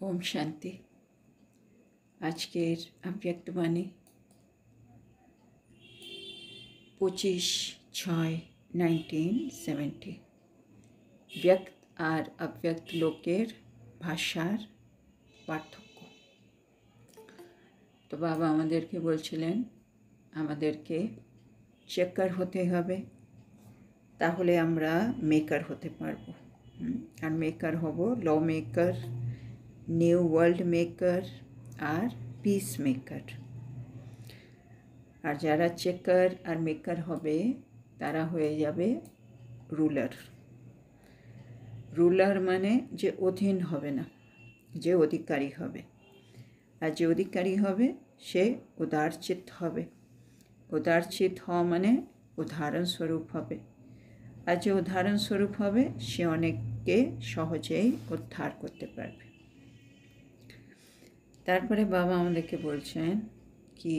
ओम शांति। আজকের অব্যক্তবাণী 25/6/1970। ব্যক্ত আর অব্যক্ত লোকের ভাষার পার্থক্য। তো বাবা আমাদেরকে বলছিলেন আমাদেরকে চেকার হতে হবে, তাহলে আমরা মেকার হতে পারবো। আর মেকার হব lawmaker, new world maker আর পিস মেকার। আর যারা চেকার আর মেকার হবে তারা হয়ে যাবে রুলার। রুলার মানে যে অধীন হবে না, যে অধিকারী হবে। আর যে অধিকারী হবে সে উদারচিত হবে। উদারচিত হওয়া মানে উদাহরণস্বরূপ হবে। আর যে উদাহরণস্বরূপ হবে সে অনেককে সহজেই উদ্ধার করতে পারবে। তারপরে বাবা আমাদেরকে বলছেন কি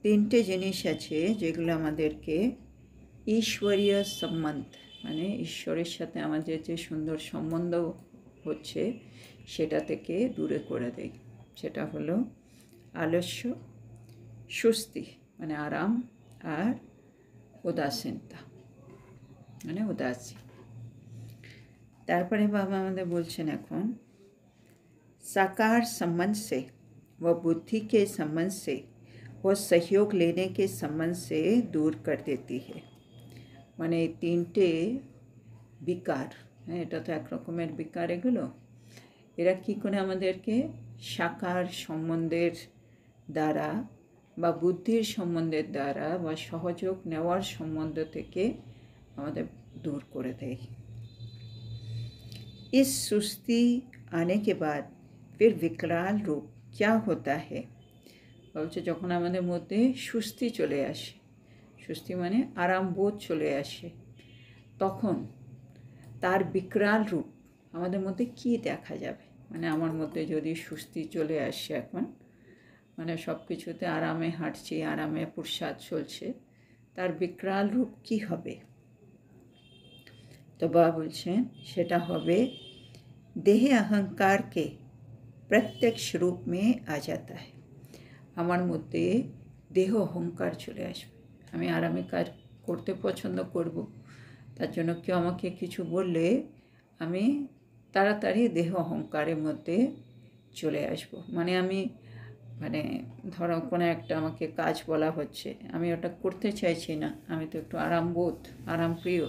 তিনটে জিনিস আছে যেগুলো আমাদেরকে ঈশ্বরীয় সম্বন্ধ মানে ঈশ্বরের সাথে আমাদের যে সুন্দর সম্বন্ধ হচ্ছে সেটা থেকে দূরে করে দেয়। সেটা হলো আলস্য, সুস্তি মানে আরাম, আর উদাসীনতা মানে উদাসী। তারপরে বাবা আমাদের বলছেন এখন साकार संबंध से व बुद्धि के संबंध से व सहयोग लेने के संबंध से दूर कर देती है। মানে তিনটে বিকার, হ্যাঁ এটা তো একরকমের বিকার। এরা কী করে আমাদেরকে সাকার সম্বন্ধের দ্বারা বা বুদ্ধির সম্বন্ধের দ্বারা বা সহযোগ নেওয়ার সম্বন্ধ থেকে আমাদের দূর করে দেয়। इस सुस्ती आने के बाद फिर विकराल रूप क्या होता है। বলছে যখন আমাদের মধ্যে সুস্থি চলে আসে, সুস্থি মানে আরামবোধ চলে আসে, তখন তার বিকরাল রূপ আমাদের মধ্যে কি দেখা যাবে। মানে আমার মধ্যে যদি সুস্থি চলে আসে, এখন মানে সব কিছুতে আরামে হাঁটছি, আরামে পুরসাদ চলছে, তার বিকরাল রূপ কি হবে। তো বাবা বলছেন সেটা হবে देह अहंकार के प्रत्यक्ष रूप में आ जाता है। আমার মধ্যে দেহ অহংকার চলে আসবে। আমি আরামে কাজ করতে পছন্দ করব, তার জন্য কেউ আমাকে কিছু বললে আমি তাড়াতাড়ি দেহ অহংকারের মধ্যে চলে আসব। মানে আমি ধরো কোনো একটা আমাকে কাজ বলা হচ্ছে, আমি ওটা করতে চাইছি না, আমি তো একটু আরামপ্রিয়,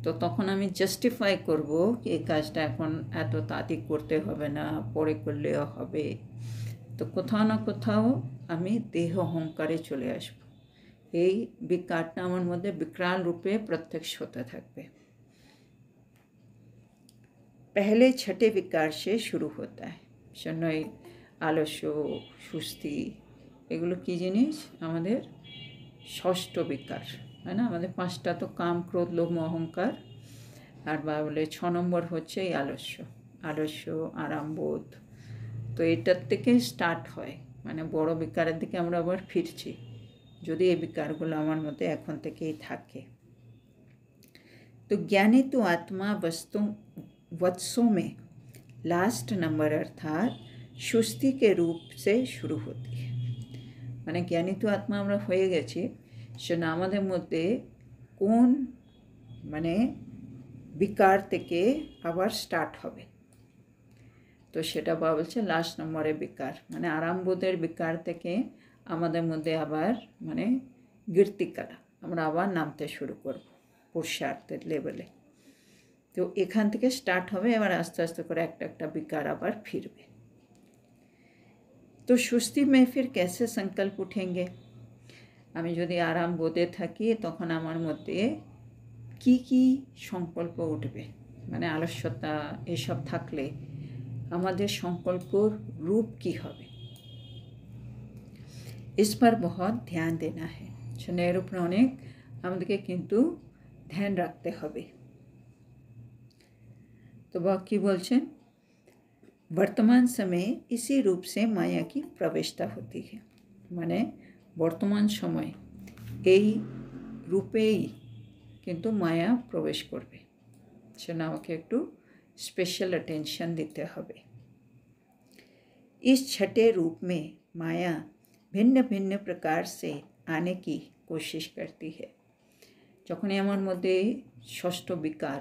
তো তখন আমি জাস্টিফাই করব এই কাজটা এখন এত তাড়াতাড়ি করতে হবে না, পরে করলেও হবে। তো কোথাও না কোথাও আমি দেহ অহংকারে চলে আসব। এই বিকারটা আমার মধ্যে বিকরাল রূপে প্রত্যক্ষ হতে থাকবে। पहले छठे विकार से शुरू होता है। জন্যই আলস্য, সুস্তি এগুলো কী জিনিস, আমাদের ষষ্ঠ বিকার, তাই না? আমাদের পাঁচটা তো কাম, ক্রোধ, লোভ, অহংকার, আর বলে 6 নম্বর হচ্ছে এই আলস্য, আরামবোধ। তো এটার থেকে স্টার্ট হয়, মানে বড় বিকারের দিকে আমরা আবার ফিরছি যদি এই বিকারগুলো আমার মধ্যে এখন থেকেই থাকে। तो ज्ञानी तो आत्मा वत्सों में लास्ट नंबर अर्थात सुस्ती के रूप से शुरू होती है। মানে জ্ঞানী তো আত্মা আমরা হয়ে গেছি, সেটা আমাদের মধ্যে কোন মানে বিকার থেকে আবার স্টার্ট হবে। তো সেটা বাবা বলছে লাস্ট নম্বরের বিকার, মানে আরামবোধের বিকার থেকে আমাদের মধ্যে আবার মানে গীর্তিকারা আমরা আবার নামতে শুরু করব পুরুষার্থের লেভেলে। তো এখান থেকে স্টার্ট হবে, এবার আস্তে আস্তে করে একটা একটা বিকার আবার ফিরবে। তো সুস্থি মে ফির कैसे संकल्प उठेंगे। আমি যদি আরাম বোধে থাকি তখন আমার মধ্যে কি কি সংকল্প উঠবে, মানে আলস্যতা এসব থাকলে আমাদের সংকল্পর রূপ কি হবে। इस पर बहुत ध्यान देना है। এর উপরে অনেক আমাদেরকে কিন্তু ধ্যান রাখতে হবে। तो वह की बोलছেন वर्तमान समय इसी रूप से माया की प्रवेशता होती है। মানে বর্তমান সময় এই রূপেই কিন্তু মায়া প্রবেশ করবে, সেটা আমাকে একটু স্পেশাল অ্যাটেনশন দিতে হবে। इस छठे रूप में माया भिन्न भिन्न प्रकार से आने की कोशिश करती है। যখনই আমার মধ্যে ষষ্ঠ বিকার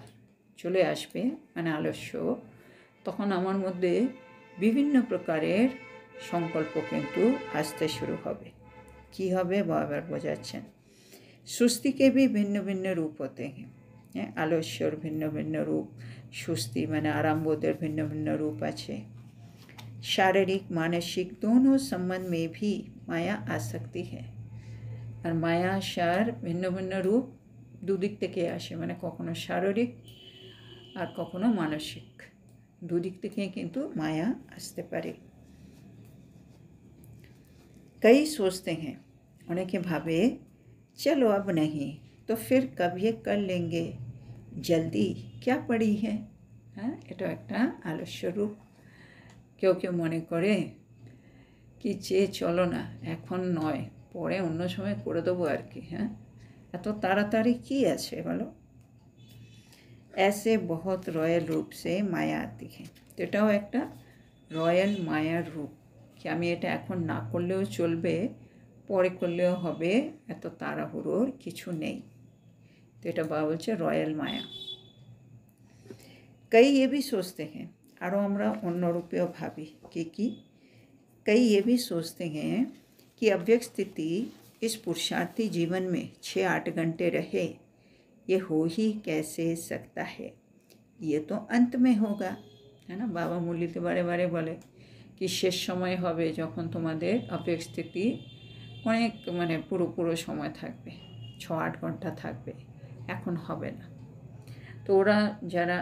চলে আসবে মানে আলস্য, তখন আমার মধ্যে বিভিন্ন প্রকারের সংকল্প কিন্তু আসতে শুরু হবে। কি হবে বাবা বোঝাচ্ছেন, सुस्ती के भी भिन्न भिन्न रूप होते हैं। आलस्यर भिन्न भिन्न रूप, सुस्ती माने आरामबोधेर भिन्न भिन्न रूप आछे। शारीरिक मानसिक दोनों संबंध में भी माया आ सकती है। और माया आसार भिन्न भिन्न रूप दुदिक थेके आसे, माने कखनो शारीरिक और कखनो मानसिक, दुदिक थेके किन्तु माया आसते पारे। कई सोचते हैं, अनेके भावे चलो अब नहीं तो फिर कभी कर लेंगे, जल्दी क्या पड़ी है। हाँ, এটা একটা আলস্য রূপ। কেউ কেউ মনে করে কি যে চলো না, এখন নয়, পরে অন্য সময় করে দেবো আর কি। হ্যাঁ, এত তাড়াতাড়ি কি আছে বলো। ऐसे बहुत रॉयल रूप से माया आती है। তো এটাও একটা রয়্যাল মায়ার রূপ, কি আমি এটা এখন না করলেও চলবে, পরে করলেও হবে, এত তাড়াহুড়োর কিছু নেই। তো এটা বাবা বলছে রয়্যাল মায়া। कई ये भी सोचते हैं, आरो আমরা অন্যরূপেও ভাবি কি कई ये भी सोचते हैं कि अव्यक्त स्थिति इस पुरुषार्थी जीवन में 6-8 घंटे रहे, ये हो ही कैसे सकता है, ये तो अंत में होगा। है ना, बाबा मुरलीते बारे बारे बोले कि शेष समय হবে যখন তোমাদের अव्यक्त स्थिति অনেক মানে পুরো সময় থাকবে, 6-8 ঘন্টা থাকবে, এখন হবে না। তো ওরা যারা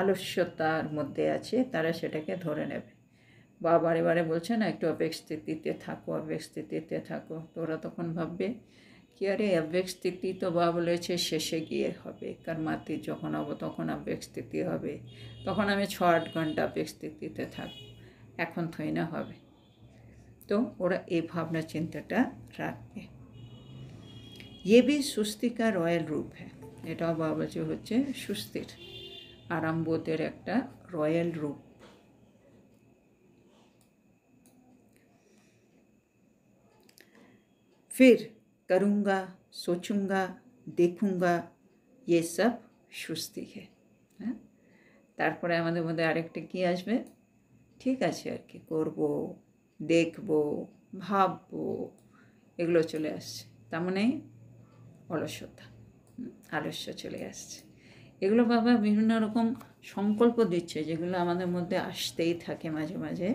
আলস্যতার মধ্যে আছে তারা সেটাকে ধরে নেবে। বা বারে বারে বলছে না একটু अव्यक्त স্থিতিতে থাকো, अव्यक्त স্থিতিতে থাকো, তো ওরা তখন ভাববে কি আরে अव्यक्त স্থিতি তো বাবা বলেছে শেষে গিয়ে হবে, কর্মাতীত যখন হবো তখন अव्यक्त স্থিতি হবে, তখন আমি 6-8 ঘন্টা अव्यक्त স্থিতিতে থাকবো, এখন থই না হবে। तो ওরা এই ভাবনা চিন্তাটা রাখবে। ये भी सुस्ती का रॉयल रूप है। এটাও বাবা বলছে হচ্ছে সুস্থির আরামবোধের একটা রয়্যাল রূপ। फिर करूँगा, सोचूंगा, देखूंगा, ये सब সুস্থি है। হ্যাঁ, তারপরে আমাদের মধ্যে আরেকটা কি আসবে, ঠিক আছে আর কি করবো, দেখবো, ভাববো, এগুলো চলে আসছে, তার মানে অলসতা, আলস্য চলে আসছে। এগুলো বাবা বিভিন্ন রকম সংকল্প দিচ্ছে যেগুলো আমাদের মধ্যে আসতেই থাকে মাঝে মাঝে।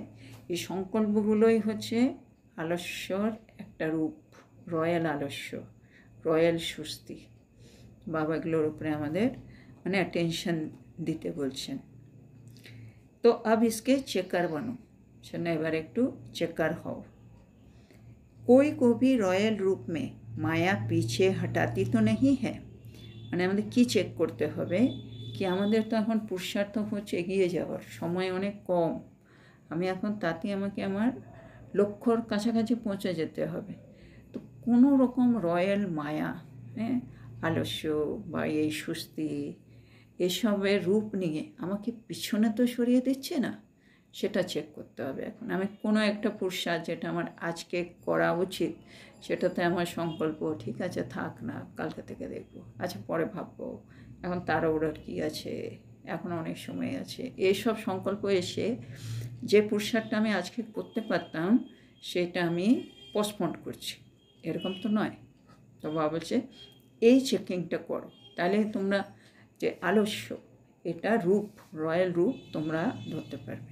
এই সংকল্পগুলোই হচ্ছে আলস্যর একটা রূপ, রয়্যাল আলস্য, রয়্যাল সুস্থি। বাবা এগুলোর উপরে আমাদের মানে অ্যাটেনশন দিতে বলছেন। তো अब इसके चेकर बनो, সেটা এবার একটু চেকার হও। कोई को भी रॉयल रूप में माया पीछे हटाती तो नहीं है। মানে আমাদের কি চেক করতে হবে কি আমাদের তো এখন পুরুষার্থ হচ্ছে এগিয়ে যাওয়ার সময় অনেক কম, আমি এখন তাতে আমাকে আমার লক্ষ্যর কাছাকাছি পৌঁছে যেতে হবে। তো কোনো রকম রয়্যাল মায়া, হ্যাঁ, আলস্য বা এই সুস্থি এসবের রূপ নিয়ে আমাকে পিছনে তো সরিয়ে দিচ্ছে না, সেটা চেক করতে হবে। এখন আমি কোনো একটা পুরুষার্থ যেটা আমার আজকে করা উচিত, সেটাতে আমার সংকল্প ঠিক আছে থাক না, কালকে থেকে দেখবো, আচ্ছা পরে ভাববো, এখন তাড়াহুড়োর কী আছে, এখন অনেক সময় আছে, এইসব সংকল্প এসে যে পুরুষার্থটা আমি আজকে করতে পারতাম সেটা আমি পোস্টপোন করছি, এরকম তো নয়। তো বাবা বলছে এই চেকিংটা করো, তাহলে তোমরা যে আলস্য এটা রূপ, রয়্যাল রূপ তোমরা ধরতে পারবে।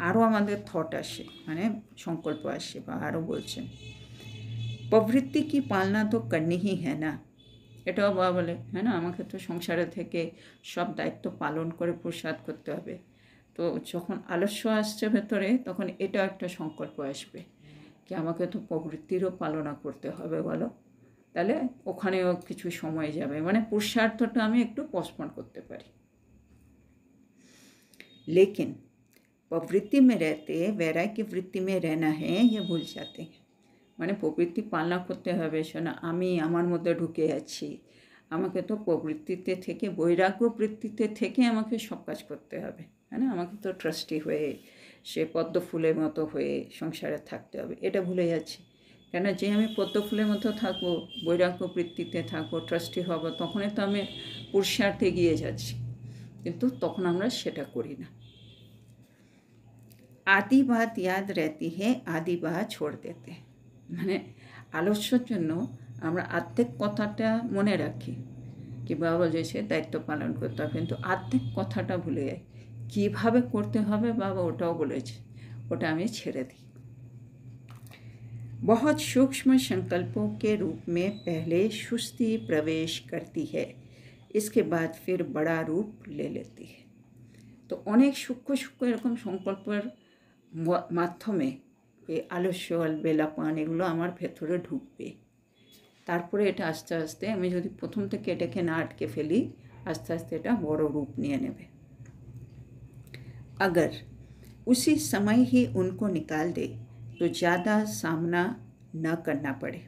আরও আমাদের থট আসে মানে সংকল্প আসে বা আরও বলছেন প্রবৃত্তি কি পালনা তো করনি হি হ্যাঁ না। এটাও বাবা বলে হ্যাঁ না, আমাকে তো সংসারে থেকে সব দায়িত্ব পালন করে পুরুষার্থ করতে হবে। তো যখন আলস্য আসছে ভেতরে তখন এটাও একটা সংকল্প আসবে কি আমাকে তো প্রবৃত্তিরও পালনা করতে হবে বলো, তাহলে ওখানেও কিছু সময় যাবে, মানে পুরুষার্থটা আমি একটু পোস্টপোন করতে পারি। लेकिन प्रवृत्ति में रहते वैराग्य वृत्ति में रहना है ये भूल जाते हैं। মানে প্রবৃত্তি পালনা করতে হবে শোনা, আমি আমার মধ্যে ঢুকে যাচ্ছি, আমাকে তো প্রবৃত্তিতে থেকে বৈরাগ্য বৃত্তিতে থেকে আমাকে সব কাজ করতে হবে, হ্যাঁ না, আমাকে তো ট্রাস্টি হয়ে সে পদ্ম ফুলের মতো হয়ে সংসারে থাকতে হবে, এটা ভুলে যাচ্ছি। কেন, যে আমি পদ্ম ফুলের মতো থাকবো, বৈরাগ্য বৃত্তিতে থাকবো, ট্রাস্টি হব, তখনই তো আমি পুরুষার্থে এগিয়ে যাচ্ছি, কিন্তু তখন আমরা সেটা করি না। आधी बात याद रहती है, आधी बात छोड़ देते हैं। মানে আলস্যর জন্য আমরা আর্ধেক কথাটা মনে রাখি, কি বাবা বলেছে দায়িত্ব পালন করতে হবে, কিন্তু আর্ধেক কথাটা ভুলে যাই। কীভাবে করতে হবে বাবা ওটাও বলেছে, ওটা আমি ছেড়ে দিই। बहुत सूक्ष्म संकल्पों के रूप में पहले सुस्ती प्रवेश करती है, इसके बाद फिर बड़ा रूप ले लेती है। তো অনেক সূক্ষ্ম সূক্ষ্ম এরকম সংকল্পের মাধ্যমে এই আলস্য বেলাপান এগুলো আমার ভেতরে ঢুকবে, তারপরে এটা আস্তে আস্তে আমি যদি প্রথম থেকে এটাকে না আটকে ফেলি, আস্তে আস্তে এটা বড় রূপ নিয়ে নেবে। अगर उसी समय ही उनको निकाल दे तो ज़्यादा सामना न करना पड़े।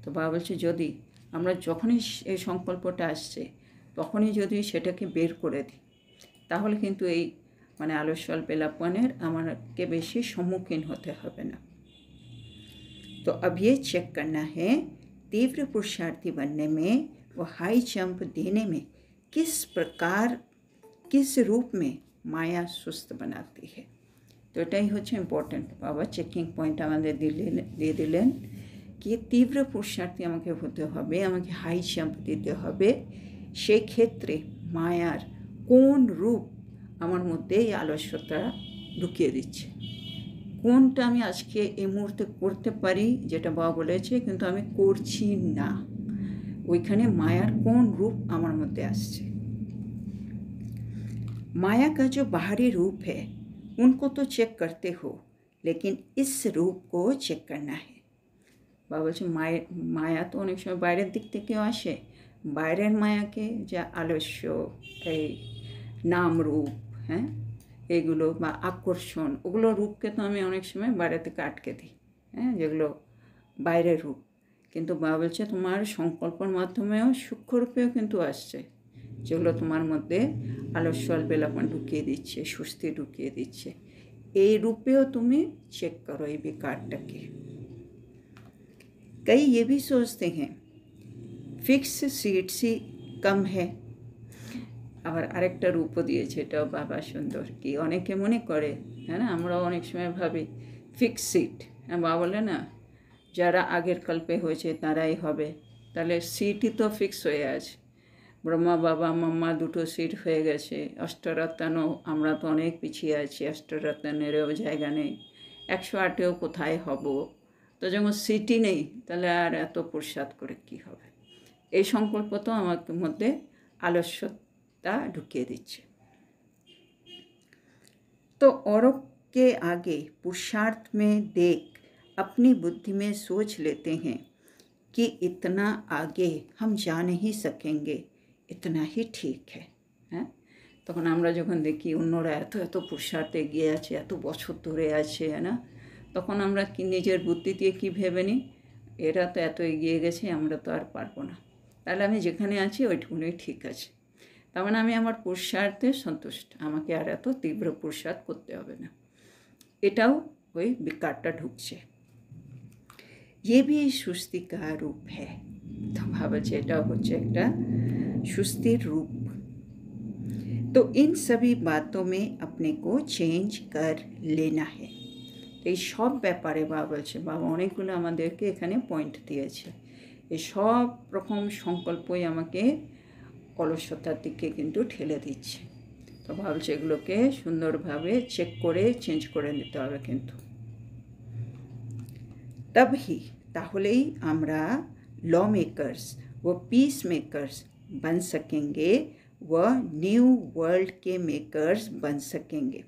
তো বাবা বলছে যদি আমরা যখনই এই সংকল্পটা আসছে তখনই যদি সেটাকে বের করে দিই, তাহলে কিন্তু এই মানে আলস্য বেলাপানের আমাকে বেশি সম্মুখীন হতে হবে না। तो अब ये चेक करना है तीव्र पुरुषार्थी बनने में व हाई जंप देने में किस प्रकार किस रूप में माया सुस्त बनाती है। तो এটাই হচ্ছে ইম্পর্টেন্ট। বাবা চেকিং পয়েন্ট আমাদের দিয়ে দিলেন কি তীব্র পুরুষার্থী আমাকে হতে হবে, আমাকে হাই জাম্প দিতে হবে, সেই ক্ষেত্রে মায়ার কোন রূপ আমার মধ্যে এই আলস্যতা ঢুকিয়ে দিচ্ছে, কোনটা আমি আজকে এই মুহূর্তে করতে পারি যেটা বাবা বলেছে কিন্তু আমি করছি না, ওইখানে মায়ার কোন রূপ আমার মধ্যে আসছে। माया का जो बाहरी रूप है उनको तो चेक करते हो, लेकिन इस रूप को चेक करना है। বাবা বলছে মায়া তো অনেক সময় বাইরের দিক থেকেও আসে, বাইরের মায়াকে যা আলস্য, এই নাম রূপ, হ্যাঁ এগুলো বা আকর্ষণ, ওগুলো রূপকে তো আমি অনেক সময় বাইরে থেকে আটকে দিই, হ্যাঁ যেগুলো বাইরের রূপ। কিন্তু বাবা বলছে তোমার সংকল্পের মাধ্যমেও সূক্ষ্মরূপেও কিন্তু আসছে, যেগুলো তোমার মধ্যে আলস্য বেলাপন ঢুকিয়ে দিচ্ছে, সুস্থি ঢুকিয়ে দিচ্ছে, এই রূপেও তুমি চেক করো এই বিকারটাকে। कई ये भी सोचते हैं फिक्स सीट सी कम है। আবার আরেকটা রূপও দিয়েছে, এটাও বাবা সুন্দর, কি অনেকে মনে করে, হ্যাঁ না, আমরাও অনেক সময় ভাবি ফিক্স সিট, হ্যাঁ বাবা বলে না যারা আগের কল্পে হয়েছে তারাই হবে, তাহলে সিটই তো ফিক্স হয়ে আছে। ব্রহ্মা বাবা মাম্মা দুটো সিট হয়ে গেছে, অষ্টরত্নও আমরা তো অনেক পিছিয়ে আছি, অষ্টরত্নেরও জায়গা নেই, 108-এও কোথায় হব, তো যখন সিটই নেই তাহলে আর এত পুরুষার্থ করে কী হবে। এই সংকল্প তো আমার মধ্যে আলস্যতা ঢুকিয়ে দিচ্ছে। तो औरों के आगे पुरुषार्थ में देख अपनी बुद्धि में सोच लेते हैं कि इतना आगे हम जा नहीं सकेंगे, इतना ही ठीक है। হ্যাঁ তখন আমরা যখন দেখি অন্যরা এত এত পুরুষার্থে এগিয়ে আছে, এত বছর ধরে আছে, না, তখন আমরা কি নিজের বুদ্ধি দিয়ে কী ভেবে নিই, এরা তো এত এগিয়ে গেছে, আমরা তো আর পারবো না, তাহলে আমি যেখানে আছি ওইটুকুনই ঠিক আছে, তার মানে আমি আমার পুরুষার্থে সন্তুষ্ট, আমাকে আর এত তীব্র পুরুষার্থ করতে হবে না, এটাও ওই বিকারটা ঢুকছে। ये भी सुस्ती का रूप है। तो ভাবছে এটাও হচ্ছে একটা সুস্থির রূপ। तो इन सभी बातों में अपने को चेंज कर लेना है। এই সব ব্যাপারে বাবা বলছে, বাবা অনেকগুলো আমাদেরকে এখানে পয়েন্ট দিয়েছে, এই সব রকম সংকল্পই আমাকে অলসতার দিকে কিন্তু ঠেলে দিচ্ছে। তো ভাবছে এগুলোকে সুন্দরভাবে চেক করে চেঞ্জ করে নিতে হবে কিন্তু। तब ही তাহলেই আমরা ল মেকার্স व पीस मेकर्स बन सकेंगे व न्यू वर्ल्ड के मेकर्स बन सकेंगे।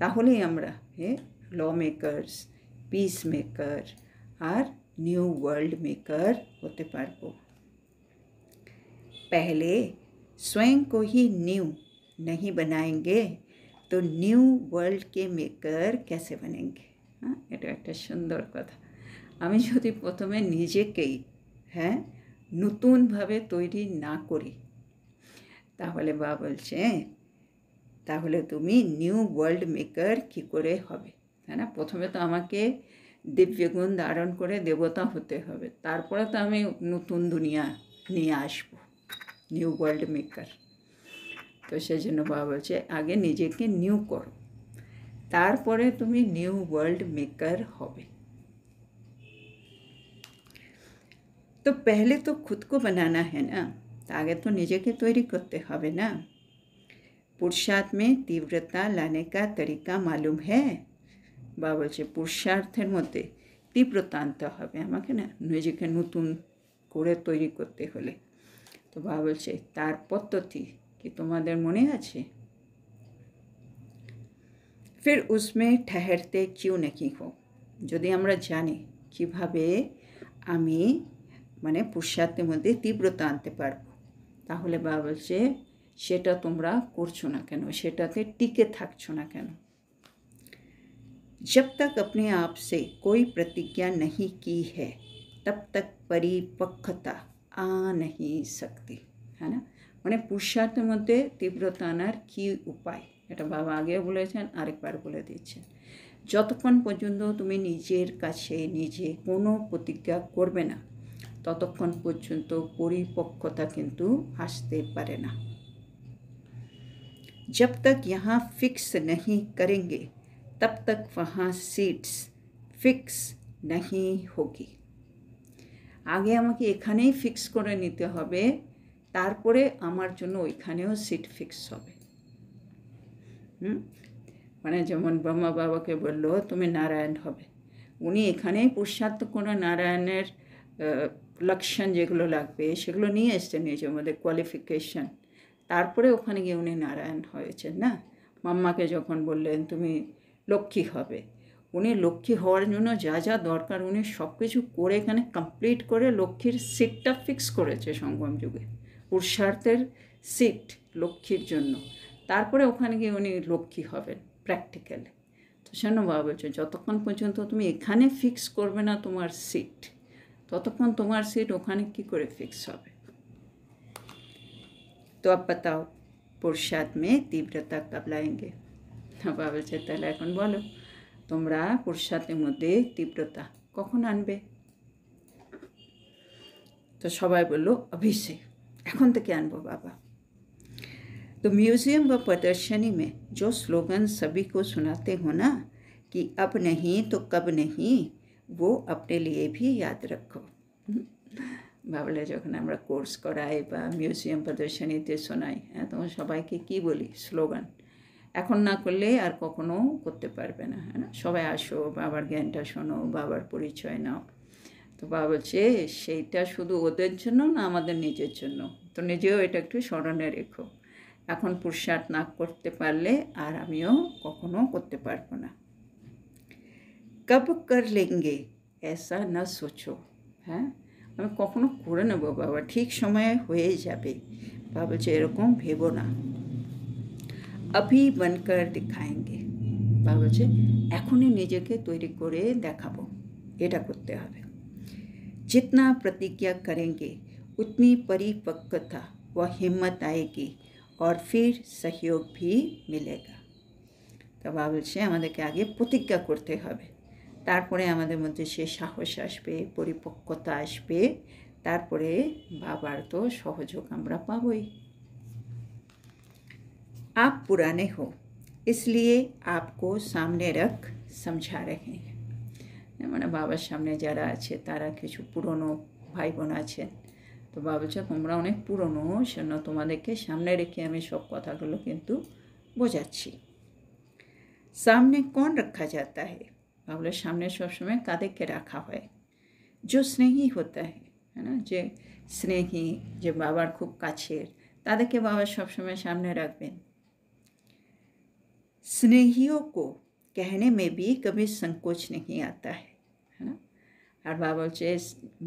তাহলেই আমরা ল মেকার্স, পিস মেকার আর নিউ ওয়ার্ল্ড মেকার হতে পারবো। पहले स्वयं को ही न्यू नहीं बनाएंगे तो न्यू वर्ल्ड के मेकर कैसे बनेंगे। हाँ এটা একটা সুন্দর কথা। আমি যদি প্রথমে নিজেকেই নতুনভাবে তৈরি না করি, তাহলে বাবা বলছে তাহলে তুমি নিউ ওয়ার্ল্ড মেকার কী করে হবে, তাই না? প্রথমে তো আমাকে দিব্যগুণ ধারণ করে দেবতা হতে হবে, তারপরে তো আমি নতুন দুনিয়া নিয়ে আসবো, নিউ ওয়ার্ল্ড মেকার। তো সেই জন্য বাবা বলছে আগে নিজেকে নিউ করো, তারপরে তুমি নিউ ওয়ার্ল্ড মেকার হবে। तो पहले तो खुद को बनाना है ना, आगे तो নিজেকে তৈরি করতে হবে না। पुरुषार्थ में तीव्रता लाने का तरीका मालूम है, বাবা বলছে পুরুষার্থের মধ্যে তীব্রতা আনতে হবে আমাকে, না নিজেকে নতুন করে তৈরি করতে হলে। তো বাবা বলছে তার পদ্ধতি কি তোমাদের মনে আছে? फिर उसमें ठहरते क्यों नहीं हो, যদি আমরা জানি কিভাবে আমি মানে পুরুষার্থের মধ্যে তীব্রতা আনতে পারবো, তাহলে বাবা বলছে সেটা তোমরা করছো না কেন, সেটাতে টিকে থাকছো না কেন? जब तक अपने आप से कोई प्रतिज्ञा नहीं की है तब तक परिपक्वता आ नहीं सकती, है ना? মানে পুরুষার্থের মধ্যে তীব্রতা আনার কী উপায়, এটা বাবা আগেও বলেছেন, আরেকবার বলে দিচ্ছেন। যতক্ষণ পর্যন্ত তুমি নিজের কাছে নিজে কোনো প্রতিজ্ঞা করবে না, ততক্ষণ পর্যন্ত পরিপক্কতা কিন্তু আসতে পারে না। जब तक यहाँ फिक्स नहीं करेंगे तब तक वहाँ सीट्स फिक्स नहीं होगी, আগে আমাকে এখানেই ফিক্স করে নিতে হবে, তারপরে আমার জন্য ওইখানেও সিট ফিক্স হবে। মানে যেমন ব্রহ্মা বাবাকে বললো তুমি নারায়ণ হবে, উনি এখানেই পুরুষার্থ করে নারায়ণের লক্ষণ যেগুলো লাগবে সেগুলো নিয়ে এসছেন নিজের মধ্যে কোয়ালিফিকেশান, তারপরে ওখানে গিয়ে উনি নারায়ণ হয়েছেন না। মাম্মাকে যখন বললেন তুমি লক্ষ্মী হবে, উনি লক্ষ্মী হওয়ার জন্য যা যা দরকার উনি সব কিছু করে এখানে কমপ্লিট করে লক্ষ্মীর সিটটা ফিক্স করেছে সঙ্গম যুগে, পুরুষার্থের সিট লক্ষ্মীর জন্য, তারপরে ওখানে গিয়ে উনি লক্ষ্মী হবেন প্র্যাকটিক্যালি। তো সেজন্য বাবা বলছে যতক্ষণ পর্যন্ত তুমি এখানে ফিক্স করবে না তোমার সিট, ততক্ষণ তোমার সিট ওখানে কী করে ফিক্স হবে। তো अब बताओ पुरुषार्थ में तीव्रता कब लाएंगे, বাবা বলছে তাহলে এখন বলো তোমরা পুরুষার্থের মধ্যে তীব্রতা কখন আনবে? তো সবাই বললো अभी से, এখন থেকে আনবো বাবা। तो म्यूज़ियम व प्रदर्शनी में जो स्लोगन सभी को सुनाते हो ना कि अब नहीं तो कब नहीं, वो अपने लिए भी याद रखो। ভাবলে যখন আমরা কোর্স করাই বা মিউজিয়াম প্রদর্শনীতে শোনাই, হ্যাঁ তখন সবাইকে কী বলি স্লোগান, এখন না করলে আর কখনো করতে পারবে না, হ্যাঁ না? সবাই আসো, বাবার জ্ঞানটা শোনো, বাবার পরিচয় নাও। তো বাবা বলছে সেইটা শুধু ওদের জন্য না আমাদের নিজের জন্য, তো নিজেও এটা একটু স্মরণে রেখো, এখন পুরুষার্থ না করতে পারলে আর আমিও কখনো করতে পারবো না। কব কর লেঙ্গে এসা না সোচো, হ্যাঁ আমি কখনো করে নেবো বাবা, ঠিক সময়ে হয়ে যাবে, বাবা বলছে এরকম ভেবো না। अभी बनकर दिखाएंगे, বাবা বলছে এখনই নিজেকে তৈরি করে দেখাবো, এটা করতে হবে। जितना प्रतिज्ञा करेंगे उतनी परिपक्वता व हिम्मत आएगी और फिर सहयोग भी मिलेगा। তো বাবা বলছে আমাদেরকে আগে প্রতিজ্ঞা করতে হবে, তারপরে আমাদের মধ্যে সে সাহস আসবে, পরিপক্কতা আসবে, তারপরে বাবার তো সহযোগ আমরা পাবই। आप पुराने हो इसलिए आपको सामने रख समझा रहे हैं, মানে বাবার সামনে যারা আছে তারা কিছু পুরনো ভাই বোন আছেন, তো বাবা বলছে তোমরা অনেক পুরনো, সেজন্য তোমাদেরকে সামনে রেখে আমি সব কথাগুলো কিন্তু বোঝাচ্ছি। সামনে कौन रखा जाता है, বাবলে সামনে সবসময় কাদেরকে রাখা হয়? जो स्नेही होता है, है ना, যে স্নেহী, যে বাবার খুব কাছের, তাদেরকে বাবা সবসময় সামনে রাখবেন। स्नेहियों को कहने में भी कभी संकोच नहीं आता है ना। আর বাবা বলছে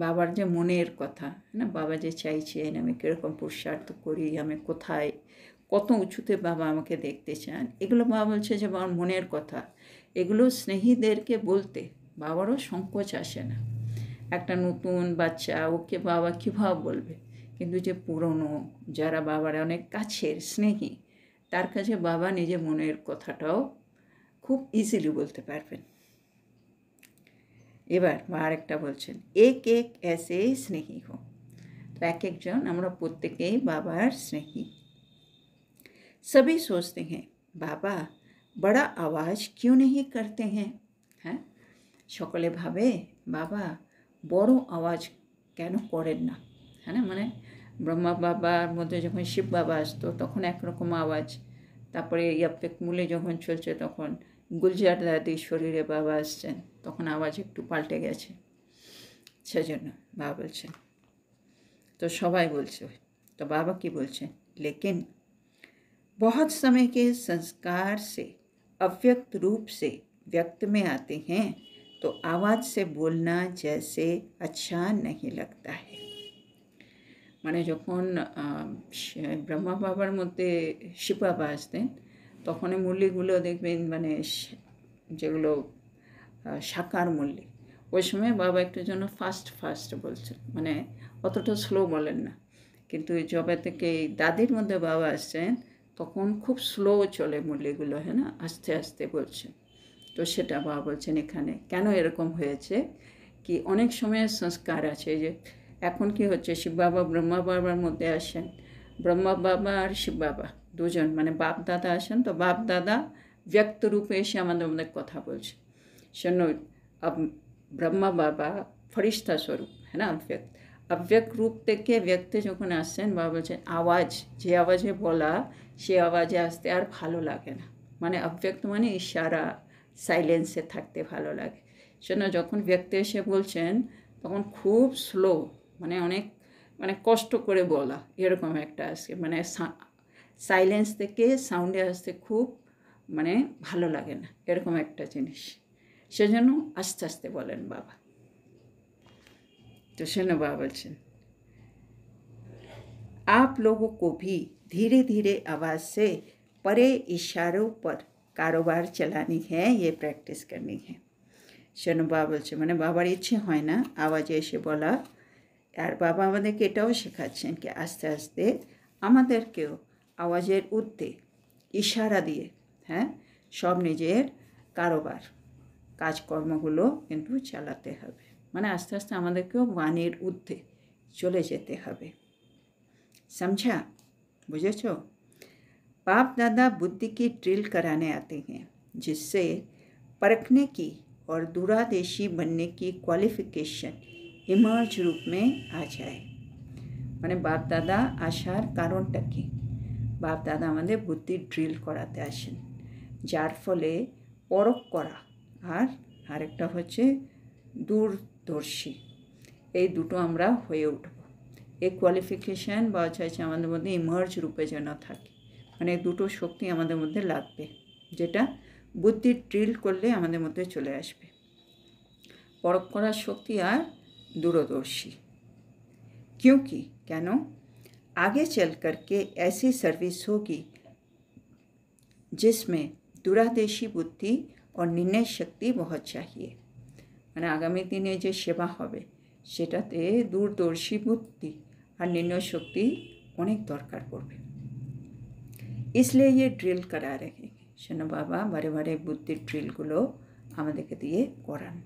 বাবার যে মনের কথা, না বাবা যে চাইছেন আমি কীরকম পুরুষার্থ করি, আমি কোথায় কত উঁচুতে বাবা আমাকে দেখতে চান, এগুলো বাবা বলছে যে বাবার মনের কথা, এগুলো স্নেহীদেরকে বলতে বাবারও সংকোচ আসে না। একটা নতুন বাচ্চা ওকে বাবা কীভাবে বলবে, কিন্তু যে পুরনো যারা বাবার অনেক কাছের স্নেহী, তার কাছে বাবা নিজের মনের কথাটাও খুব ইজিলি বলতে পারবেন। এবার মা আরেকটা বলছেন, এক এক এসে স্নেহী হো। তো এক একজন আমরা প্রত্যেকেই বাবার স্নেহী। सभी सोचते हैं बाबा बड़ा आवाज़ क्यों नहीं करते हैं। হ্যাঁ, সকলে ভাবে বাবা বড় আওয়াজ কেন করেন না। হ্যাঁ না, মানে ব্রহ্মা বাবার মধ্যে যখন শিব বাবা আসতো তখন একরকম আওয়াজ, তারপরে ইয়াপ্পেক মূলে যখন চলছে তখন গুলজার দাদির শরীরে বাবা আসছেন, তখন আওয়াজ একটু পাল্টে গেছে। সেজন্য বাবা বলছেন, তো সবাই বলছে, তো বাবা কি বলছেন, लेकिन बहुत समय के संस्कार से अव्यक्त रूप से व्यक्त में आते हैं तो आवाज़ से बोलना जैसे अच्छा नहीं लगता है। মানে যখন ব্রহ্মা বাবার মধ্যে শিব বাবা আসতেন তখন মুরলিগুলো দেখবেন মানে যেগুলো সাকার মুরলি, ওই সময় বাবা একটু যেন ফাস্ট বলছেন, মানে অতটা স্লো বলেন না। কিন্তু যবে থেকে এই দাদির মধ্যে বাবা আসছেন তখন খুব স্লো চলে মুরলিগুলো, হ্যাঁ না, আস্তে আস্তে বলছেন। তো সেটা বাবা বলছেন এখানে কেন এরকম হয়েছে, কি অনেক সময় সংস্কার আছে যে এখন কি হচ্ছে, শিব বাবা ব্রহ্মা বাবার মধ্যে আসেন, ব্রহ্মা বাবা আর শিব বাবা দুজন মানে বাপ দাদা আসেন, তো বাপ দাদা ব্যক্ত রূপে এসে আমাদের মধ্যে কথা বলছে। শোনো, ব্রহ্মা বাবা ফরিস্তা স্বরূপ, হ্যাঁ না, अव्यक्त रूप থেকে ব্যক্তি যখন আসছেন বাবা বলছেন আওয়াজ, যে আওয়াজে বলা সে আওয়াজে আসতে আর ভালো লাগে না, মানে অব্যক্ত মানে ইশারা, সাইলেন্সে থাকতে ভালো লাগে। সেজন্য যখন ব্যক্তি এসে বলছেন তখন খুব স্লো, মানে অনেক মানে কষ্ট করে বলা, এরকম একটা আসে, মানে সাইলেন্স থেকে সাউন্ডে আসতে খুব মানে ভালো লাগে না, এরকম একটা জিনিস। সেজন্য আস্তে আস্তে বলেন বাবা। तो शनो बाबा बोलছেন, आप लोगों को भी धीरे धीरे आवाज़ से परे इशारों पर कारोबार चलानी है, ये प्रैक्टिस करनी है। शनो बाबा बोलছেন মানে বাবার ইচ্ছে হয় না আওয়াজে এসে বলা, আর বাবা আমাদেরকে এটাও শেখাচ্ছেন কি আস্তে আস্তে আমাদেরকেও আওয়াজের ঊর্ধ্বে ইশারা দিয়ে, হ্যাঁ, সব নিজের কারোবার কাজকর্মগুলো কিন্তু চালাতে হবে, মানে আস্তে আস্তে আমাদেরকেও বাণীর ঊর্ধ্বে চলে যেতে হবে। समझा, বুঝেছ? बाप दादा बुद्धि की ड्रिल कराने आते हैं जिससे परखने की और दूरादेशी बनने की क्वालिफिकेशन इमर्ज रूप में आ जाए। মানে বাপ দাদা আসার কারণটা কি, বাপ দাদা আমাদের বুদ্ধি ড্রিল করাতে আসেন, যার ফলে পরখ করা আর আরেকটা হচ্ছে দূরদর্শী, এই দুটো আমরা হয়ে উঠব। এই কোয়ালিফিকেশান বা চাইছে আমাদের মধ্যে ইমার্জ রূপে যেন থাকে, মানে দুটো শক্তি আমাদের মধ্যে লাগবে, যেটা বুদ্ধি ড্রিল করলে আমাদের মধ্যে চলে আসবে, পরখ করার শক্তি আর দূরদর্শী। क्योंकि কেন, आगे चल कर के ऐसी सर्विस होगी जिसमें दूरादेशी बुद्धि और निर्णय शक्ति बहुत चाहिए। মানে আগামী দিনে যে সেবা হবে সেটাতে দূরদর্শী বুদ্ধি আর নির্ণয় শক্তি অনেক দরকার পড়বে। इसलिए ये ड्रिल करा रहे हैं। শোনো বাবা বারে বারে বুদ্ধির ড্রিলগুলো আমাদেরকে দিয়ে করান।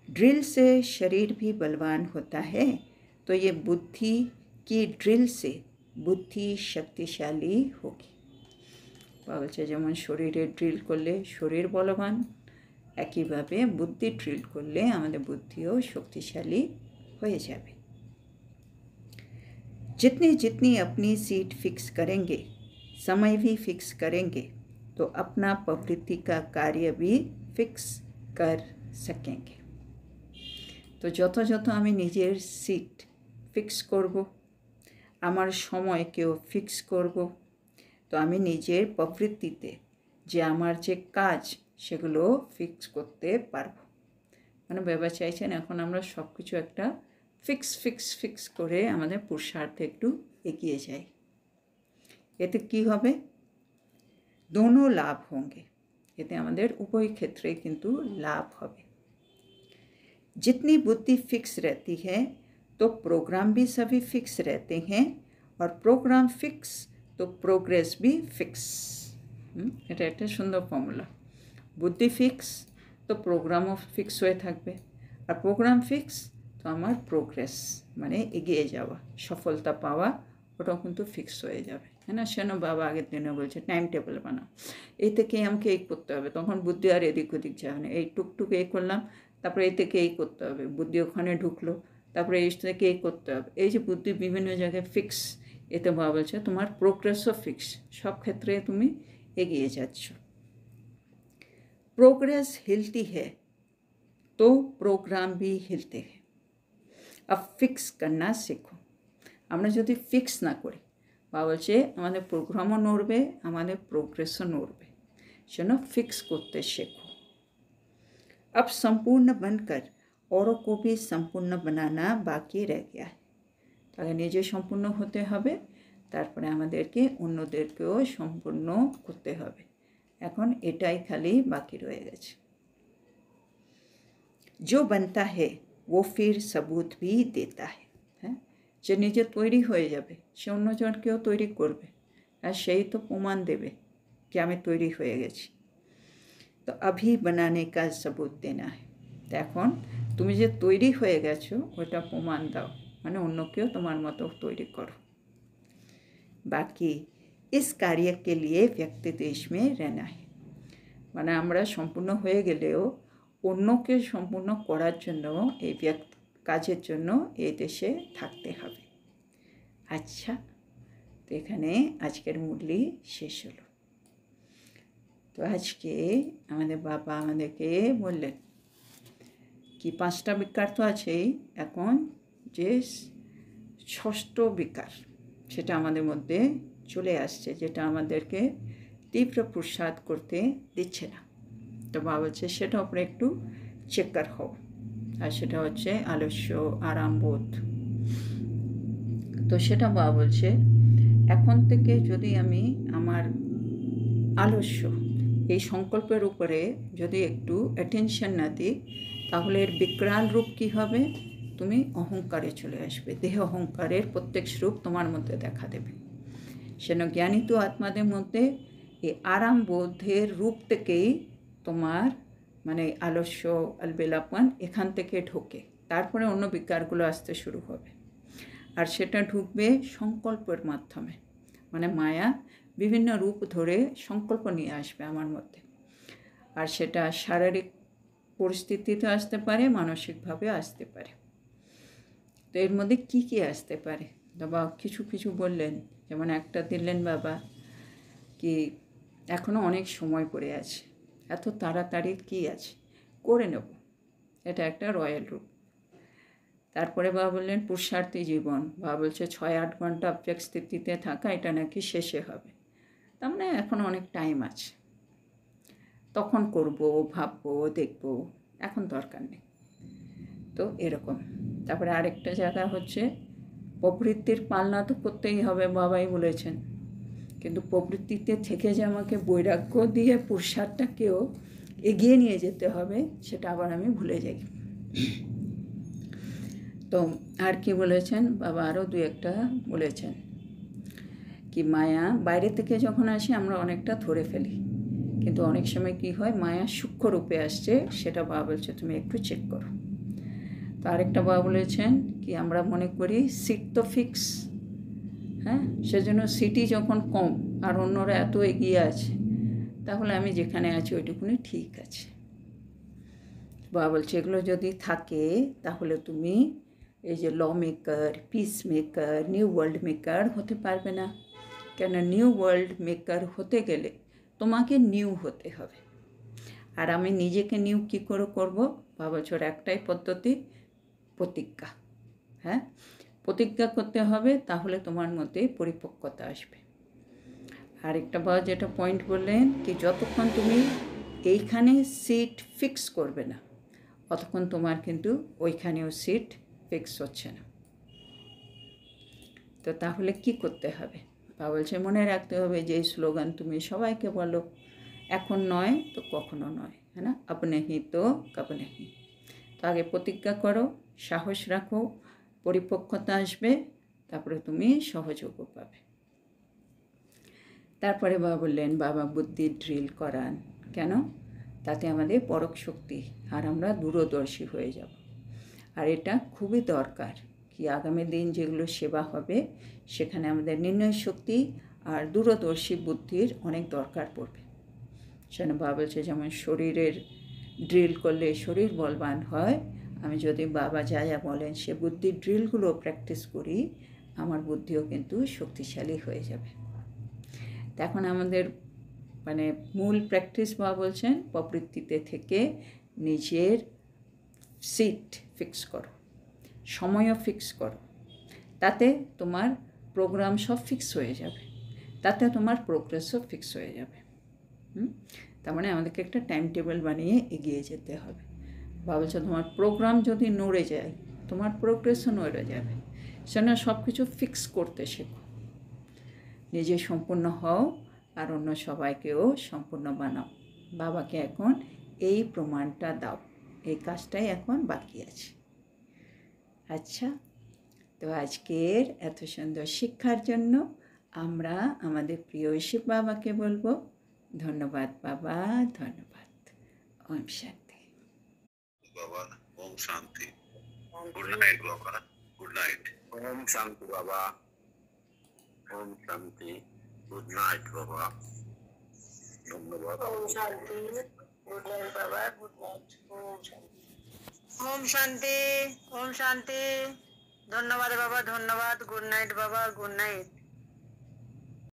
ड्रिल से शरीर भी बलवान होता है तो ये बुद्धि की ड्रिल से बुद्धि शक्तिशाली होगी। বলছে যেমন শরীরে ড্রিল করলে শরীর বলবান, একইভাবে বুদ্ধি ড্রিল করলে আমাদের বুদ্ধিও শক্তিশালী হয়ে যাবে। जितनी जितनी अपनी सीट फिक्स करेंगे, समय भी फिक्स करेंगे तो अपना प्रवृत्ति का कार्य भी फिक्स कर सकेंगे। তো যত যত আমি নিজের সিট ফিক্স করব, আমার সময়কেও ফিক্স করব, তো আমি নিজের প্রবৃত্তিতে যে আমার যে কাজ সেগুলো ফিক্স করতে পারবো। মানে বাবা চাইছেন এখন আমরা সব কিছু একটা ফিক্স করে আমাদের পুরুষার্থে একটু এগিয়ে যাই। এতে কি হবে, দোনো লাভ होंगे, এতে আমাদের উভয় ক্ষেত্রে কিন্তু লাভ হবে। जितनी बुद्धि फिक्स रहती है तो प्रोग्राम भी सभी फिक्स रहते हैं और प्रोग्राम फिक्स तो प्रोग्रेस भी फिक्स। এটা একটা সুন্দর ফর্মুলা। বুদ্ধি ফিক্স তো প্রোগ্রামও ফিক্স হয়ে থাকবে, আর প্রোগ্রাম ফিক্স তো আমার প্রোগ্রেস মানে এগিয়ে যাওয়া, সফলতা পাওয়া, ওটাও কিন্তু ফিক্স হয়ে যাবে, হ্যাঁ না? সেন বাবা আগের দিনে বলছে টাইম টেবিল বানাও, এই থেকে আমাকে এই করতে হবে, তখন বুদ্ধি আর এদিক ওদিক যাবে না। এই টুকটুক এই করলাম, তারপরে এই থেকে এই করতে হবে, বুদ্ধি ওখানে ঢুকলো, তারপরে এই থেকে এই করতে হবে। এই যে বুদ্ধি বিভিন্ন জায়গায় ফিক্স, এতে বাবা বলছে তোমার প্রোগ্রেসও ফিক্স, সব ক্ষেত্রে তুমি এগিয়ে যাচ্ছ। प्रोग्रेस हिलती है तो प्रोग्राम भी हिलते हैं। अब फिक्स करना सीखो। আমরা যদি ফিক্স না করি, বা বলছে আমাদের প্রোগ্রামও নড়বে, আমাদের প্রোগ্রেসও নড়বে, সেজন্য ফিক্স করতে শেখো। अब संपूर्ण बनकर औरों को भी संपूर्ण बनाना बाकी रह गया है। তাহলে নিজে সম্পূর্ণ হতে হবে, তারপরে আমাদেরকে অন্যদেরকেও সম্পূর্ণ করতে হবে। এখন এটাই খালি বাকি রয়ে গেছে। जो बनता है वो फिर सबूत भी देता है। হ্যাঁ, যে নিজে তৈরি হয়ে যাবে সে অন্যজনকেও তৈরি করবে, আর সেই তো প্রমাণ দেবে কি আমি তৈরি হয়ে গেছি। তো अभी बनाने का सबूत देना है। তো এখন তুমি যে তৈরি হয়ে গেছো ওটা প্রমাণ দাও, মানে অন্যকেও তোমার মতো তৈরি করো। बाकी इस कार्य के लिए व्यक्ति देश में रहना है। মানে আমরা সম্পূর্ণ হয়ে গেলেও অন্যকে সম্পূর্ণ করার জন্য এই কাজের জন্য এই দেশে থাকতে হবে। আচ্ছা, তো এখানে আজকের মুরলি শেষ হলো। তো আজকে আমাদের বাবা আমাদেরকে বললেন কি 5টা বিকার তো আছেই, এখন যে 6ষ্ঠ বিকার সেটা আমাদের মধ্যে চলে আসছে, যেটা আমাদেরকে তীব্র প্রসাদ করতে দিচ্ছে না। তো বাবা বলছে সেটা ওপরে একটু চেকার হও, আর সেটা হচ্ছে আলস্য, আরামবোধ। তো সেটা বাবা বলছে এখন থেকে যদি আমি আমার আলস্য এই সংকল্পের উপরে যদি একটু অ্যাটেনশন না দিই, তাহলে এর বিকরাল রূপ কী হবে? তুমি অহংকারে চলে আসবে, দেহ অহংকারের প্রত্যেক রূপ তোমার মধ্যে দেখা দেবে। সেন জ্ঞানিত আত্মাদের মধ্যে এই আরাম বোধের রূপ থেকেই তোমার মানে আলস্য, আলবেলাপন এখান থেকে ঢোকে, তারপরে অন্য বিকারগুলো আসতে শুরু হবে। আর সেটা ঢুকবে সংকল্পের মাধ্যমে, মানে মায়া বিভিন্ন রূপ ধরে সংকল্প নিয়ে আসবে আমার মধ্যে। আর সেটা শারীরিক পরিস্থিতিতে আসতে পারে, মানসিকভাবে আসতে পারে। তো এর মধ্যে কী কী আসতে পারে বাবা কিছু কিছু বললেন, যেমন একটা দিলেন বাবা কি এখনও অনেক সময় পড়ে আছে, এত তাড়াতাড়ি কী আছে, করে নেব, এটা একটা রয়্যাল রূপ। তারপরে বাবা বললেন পুরুষার্থী জীবন, বাবা বলছে 6-8 ঘন্টা অবজেক্ট স্থিতিতে থাকা এটা নাকি শেষে হবে, তার মানে এখন অনেক টাইম আছে, তখন করব, ভাববো, দেখব, এখন দরকার নেই। তো এরকম। তারপরে আরেকটা জায়গা হচ্ছে প্রবৃত্তির পালনা তো করতেই হবে, বাবাই বলেছেন, কিন্তু প্রবৃত্তিতে থেকে যে আমাকে বৈরাগ্য দিয়ে পুরুষার্থটাকেও এগিয়ে নিয়ে যেতে হবে সেটা আবার আমি ভুলে যাই। তো আর কি বলেছেন বাবা, আরও 2-একটা বলেছেন কি মায়া বাইরে থেকে যখন আসে আমরা অনেকটা ধরে ফেলি, কিন্তু অনেক সময় কি হয় মায়া সূক্ষ্ম রূপে আসছে, সেটা বাবা বলছে তুমি একটু চেক করো। তো আরেকটা বাবা বলেছেন কি আমরা মনে করি সিট তো ফিক্স, হ্যাঁ, সেজন্য সিটি যখন কম আর অন্যরা এত এগিয়ে আছে, তাহলে আমি যেখানে আছি ওইটুকুনি ঠিক আছে। বাবা বলছে এগুলো যদি থাকে তাহলে তুমি এই যে law maker, peace maker, new world maker হতে পারবে না। কেন নিউ ওয়ার্ল্ড মেকার হতে গেলে তোমাকে নিউ হতে হবে। আর আমি নিজেকে নিউ কী করে করবো? বাবা বছর একটাই পদ্ধতি, প্রতিজ্ঞা। হ্যাঁ, প্রতিজ্ঞা করতে হবে, তাহলে তোমার মধ্যে পরিপক্কতা আসবে। আরেকটা বাবা যেটা পয়েন্ট বললেন কি যতক্ষণ তুমি এইখানে সিট ফিক্স করবে না ততক্ষণ তোমার কিন্তু ওইখানেও সিট ফিক্স হচ্ছে না। তো তাহলে কি করতে হবে? বাবা বলছে মনে রাখতে হবে যে স্লোগান তুমি সবাইকে বলো, এখন নয় তো কখনো নয়, হ্যাঁ না, আব নেহি তো কব নেহি। তো আগে প্রতিজ্ঞা করো, সাহস রাখো, পরিপক্কতা আসবে, তারপরে তুমি সহযোগও পাবে। তারপরে বাবা বললেন বাবা বুদ্ধি ড্রিল করান কেন, তাতে আমাদের পরক শক্তি আর আমরা দূরদর্শী হয়ে যাব। আর এটা খুবই দরকার কি আগামী দিন যেগুলো সেবা হবে সেখানে আমাদের নির্ণয় শক্তি আর দূরদর্শী বুদ্ধির অনেক দরকার পড়বে। সেখানে বাবা বলছে যেমন শরীরের ড্রিল করলে শরীর বলবান হয়, আমি যদি বাবা যা যা বলেন সে বুদ্ধির ড্রিলগুলো প্র্যাকটিস করি আমার বুদ্ধিও কিন্তু শক্তিশালী হয়ে যাবে। এখন আমাদের মানে মূল প্র্যাকটিস বাবা বলছেন প্রবৃত্তিতে থেকে নিজের সিট ফিক্স করো, সময়ও ফিক্স করো, তাতে তোমার প্রোগ্রাম সব ফিক্স হয়ে যাবে, তাতে তোমার প্রোগ্রেসও ফিক্স হয়ে যাবে। তার মানে আমাদেরকে একটা টাইম টেবিল বানিয়ে এগিয়ে যেতে হবে। ভাবছো তোমার প্রোগ্রাম যদি নড়ে যায় তোমার প্রোগ্রেসও নড়ে যাবে। সেজন্য সব কিছু ফিক্স করতে শেখো, নিজে সম্পূর্ণ হও আর অন্য সবাইকেও সম্পূর্ণ বানাও। বাবাকে এখন এই প্রমাণটা দাও, এই কাজটাই এখন বাকি আছে। আচ্ছা, তো আজকের এত সুন্দর শিক্ষার জন্য আমরা আমাদের প্রিয় শিব বাবাকে বলবো ধন্যবাদ বাবা, ধন্যবাদ। ওম শান্তি বাবা। ওম শান্তি। গুড নাইট বাবা, গুড নাইট। ওম শান্তি বাবা, ওম শান্তি, গুড নাইট বাবা, ধন্যবাদ। ওম শান্তি, গুড নাইট বাবা, গুড নাইট। ওম শান্তি, ওম শান্তি, ওম শান্তি, ধন্যবাদ বাবা, ধন্যবাদ। গুড নাইট বাবা, গুড নাইট।